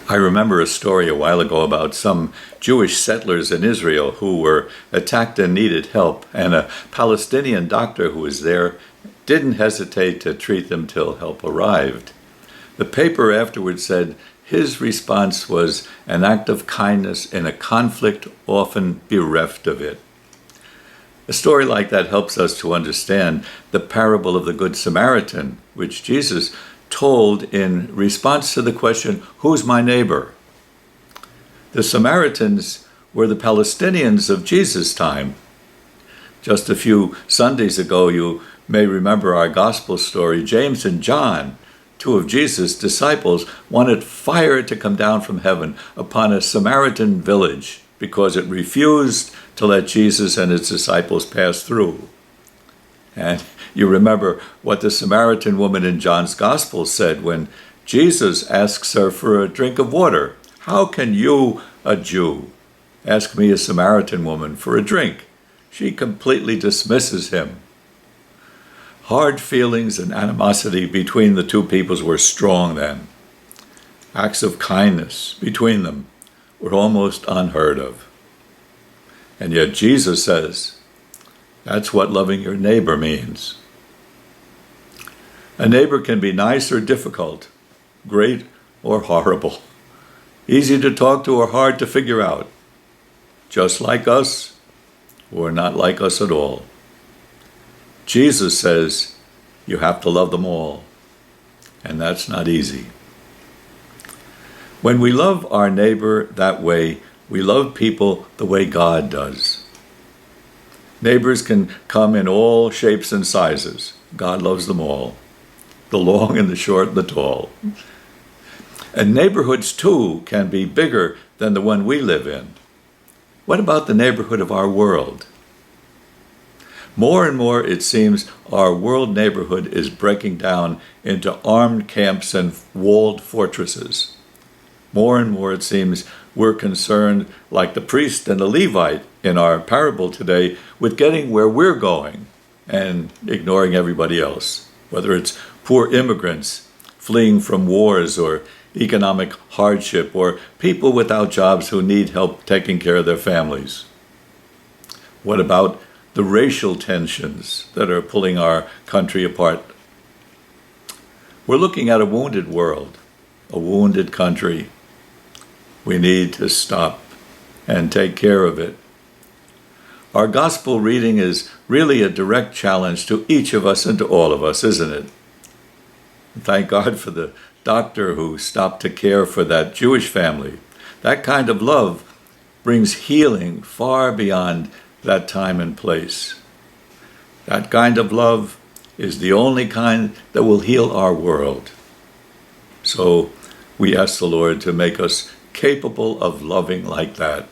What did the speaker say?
I remember a story a while ago about some Jewish settlers in Israel who were attacked and needed help, and a Palestinian doctor who was there didn't hesitate to treat them till help arrived. The paper afterwards said his response was an act of kindness in a conflict often bereft of it. A story like that helps us to understand the parable of the Good Samaritan, which Jesus told in response to the question, "Who's my neighbor?" The Samaritans were the Palestinians of Jesus' time. Just a few Sundays ago, you may remember our gospel story. James and John, two of Jesus' disciples, wanted fire to come down from heaven upon a Samaritan village because it refused to let Jesus and his disciples pass through. And you remember what the Samaritan woman in John's Gospel said when Jesus asks her for a drink of water. "How can you, a Jew, ask me, a Samaritan woman, for a drink?" She completely dismisses him. Hard feelings and animosity between the two peoples were strong then. Acts of kindness between them were almost unheard of. And yet Jesus says, that's what loving your neighbor means. A neighbor can be nice or difficult, great or horrible, easy to talk to or hard to figure out, just like us or not like us at all. Jesus says you have to love them all, and that's not easy. When we love our neighbor that way, we love people the way God does. Neighbors can come in all shapes and sizes. God loves them all, the long and the short and the tall. And neighborhoods, too, can be bigger than the one we live in. What about the neighborhood of our world? More and more, it seems, our world neighborhood is breaking down into armed camps and walled fortresses. More and more, it seems, we're concerned, like the priest and the Levite in our parable today, with getting where we're going and ignoring everybody else, whether it's poor immigrants fleeing from wars or economic hardship, or people without jobs who need help taking care of their families. What about the racial tensions that are pulling our country apart? We're looking at a wounded world, a wounded country. We need to stop and take care of it. Our gospel reading is really a direct challenge to each of us and to all of us, isn't it? Thank God for the doctor who stopped to care for that Jewish family. That kind of love brings healing far beyond that time and place. That kind of love is the only kind that will heal our world. So we ask the Lord to make us capable of loving like that.